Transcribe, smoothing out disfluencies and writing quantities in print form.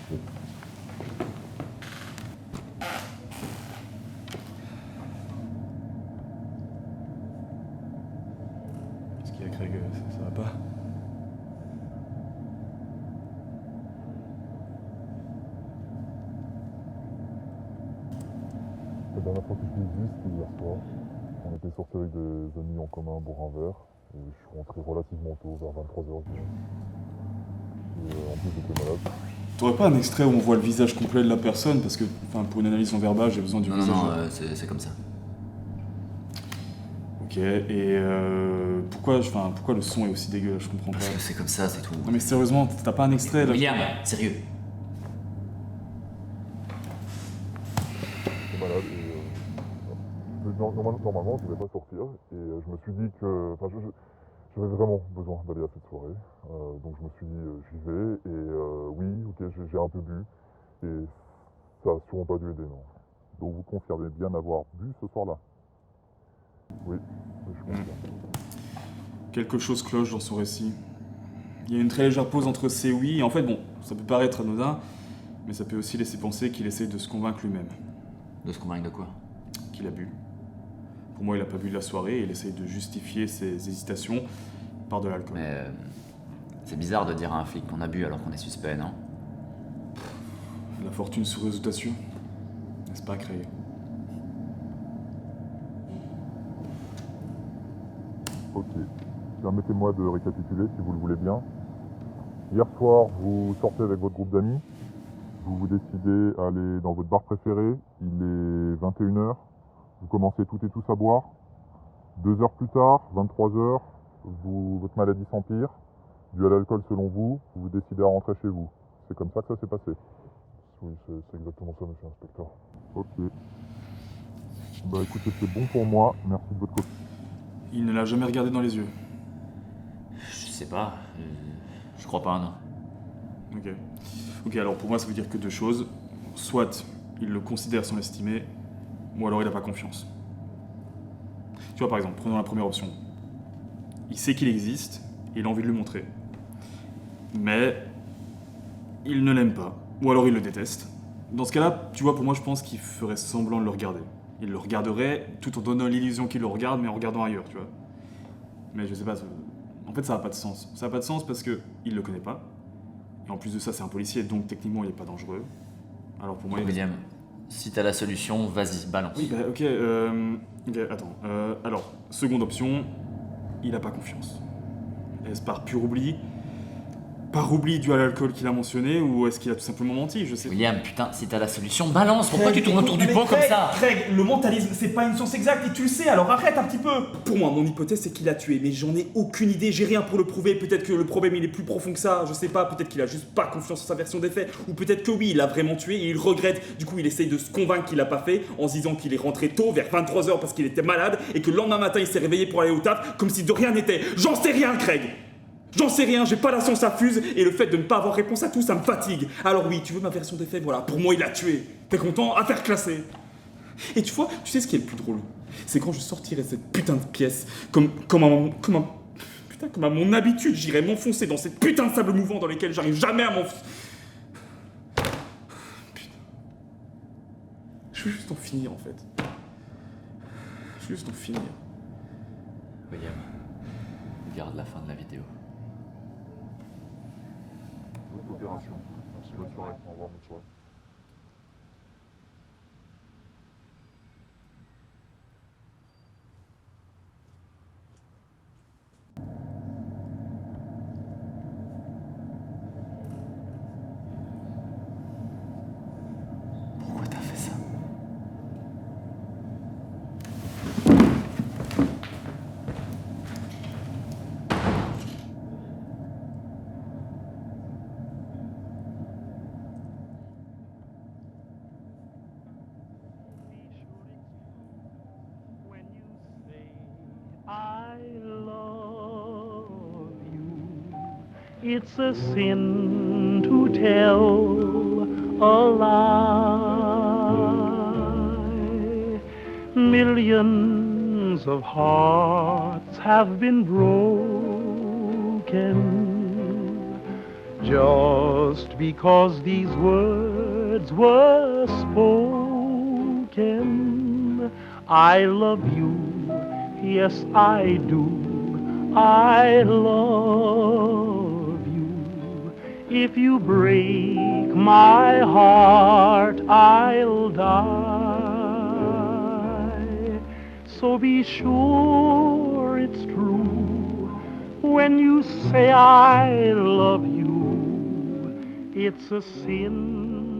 Qu'est-ce qu'il y a, Craig? Ça va pas? La dernière fois que je l'ai vu, c'était hier soir. On était sortis avec des amis en commun boire un verre. Et je suis rentré relativement tôt, vers 23h. Et en plus, j'étais malade. T'aurais pas un extrait où on voit le visage complet de la personne? Parce que, enfin, pour une analyse en verbal, j'ai besoin du visage. Non, c'est comme ça. Ok, et pourquoi le son est aussi dégueu? Je comprends pas. Parce que c'est comme ça, c'est tout. Non mais sérieusement, t'as pas un extrait là? William, sérieux. J'étais malade et normalement, je ne devais pas sortir. Et je me suis dit que j'avais vraiment besoin d'aller à cette soirée. Donc je me suis dit, j'y vais. Et oui, ok, j'ai un peu bu. Et ça n'a sûrement pas dû aider, non. Donc vous confirmez bien avoir bu ce soir-là? Oui, je confirme. Quelque chose cloche dans son récit. Il y a une très légère pause entre ces oui et en fait, bon, ça peut paraître anodin, mais ça peut aussi laisser penser qu'il essaye de se convaincre lui-même. De se convaincre de quoi? Qu'il a bu. Pour moi, il a pas bu de la soirée et il essaye de justifier ses hésitations par de l'alcool. Mais c'est bizarre de dire à un flic qu'on a bu alors qu'on est suspect, non? La fortune sourit aux audacieux, n'est-ce pas, Craig? Ok. Permettez-moi de récapituler si vous le voulez bien. Hier soir, vous sortez avec votre groupe d'amis. Vous décidez à aller dans votre bar préféré. Il est 21h. Vous commencez toutes et tous à boire. 2 heures plus tard, 23h, votre maladie s'empire. Dû à l'alcool selon vous, vous décidez à rentrer chez vous. C'est comme ça que ça s'est passé? Oui, c'est exactement ça, monsieur l'inspecteur. Ok. Bah écoutez, c'est bon pour moi. Merci de votre copie. Il ne l'a jamais regardé dans les yeux. Je sais pas. Je crois pas, non. Ok. Ok, alors pour moi, ça veut dire que deux choses. Soit il le considère sans l'estimer, ou alors il n'a pas confiance. Tu vois, par exemple, prenons la première option. Il sait qu'il existe, et il a envie de le montrer. Mais il ne l'aime pas, ou alors il le déteste. Dans ce cas-là, tu vois, pour moi, je pense qu'il ferait semblant de le regarder. Il le regarderait tout en donnant l'illusion qu'il le regarde, mais en regardant ailleurs, tu vois. Mais je sais pas, en fait, ça n'a pas de sens. Ça n'a pas de sens parce qu'il le connaît pas. Et en plus de ça, c'est un policier, donc techniquement, il est pas dangereux. Alors pour moi, William, si t'as la solution, vas-y, balance. Oui, bah ok, attends. Alors, seconde option, il a pas confiance. Est-ce par pur oubli? Par oubli dû à l'alcool qu'il a mentionné, ou est-ce qu'il a tout simplement menti? Je sais pas. William, putain, si t'as la solution, balance. Pourquoi tu tournes autour du pot comme ça? Craig, le mentalisme, c'est pas une science exacte et tu le sais, alors arrête un petit peu. Pour moi, mon hypothèse, c'est qu'il l'a tué, mais j'en ai aucune idée, j'ai rien pour le prouver. Peut-être que le problème, il est plus profond que ça, je sais pas. Peut-être qu'il a juste pas confiance en sa version des faits, ou peut-être que oui, il l'a vraiment tué et il regrette. Du coup, il essaye de se convaincre qu'il l'a pas fait, en se disant qu'il est rentré tôt, vers 23h, parce qu'il était malade, et que le lendemain matin, il s'est réveillé pour aller au taf, comme si de rien n'était. J'en sais rien, Craig. J'en sais rien, j'ai pas la science à fuse, et le fait de ne pas avoir réponse à tout, ça me fatigue. Alors oui, tu veux ma version des faits, voilà, pour moi il l'a tué. T'es content? Affaire classée. Et tu vois, tu sais ce qui est le plus drôle? C'est quand je sortirai cette putain de pièce, comme à mon habitude, j'irai m'enfoncer dans cette putain de sable mouvant dans lesquels j'arrive jamais à m'enfoncer. Putain. Je veux juste en finir en fait. Je veux juste en finir. William, regarde la fin de la vidéo. Votre opération. Merci, bonne soirée. Au revoir, bonne soirée. Pourquoi t'as fait ça? I love you. It's a sin to tell a lie. Millions of hearts have been broken Just because these words were spoken, I love you, yes I do, I love you. If you break my heart, I'll die. So be sure it's true when you say I love you. It's a sin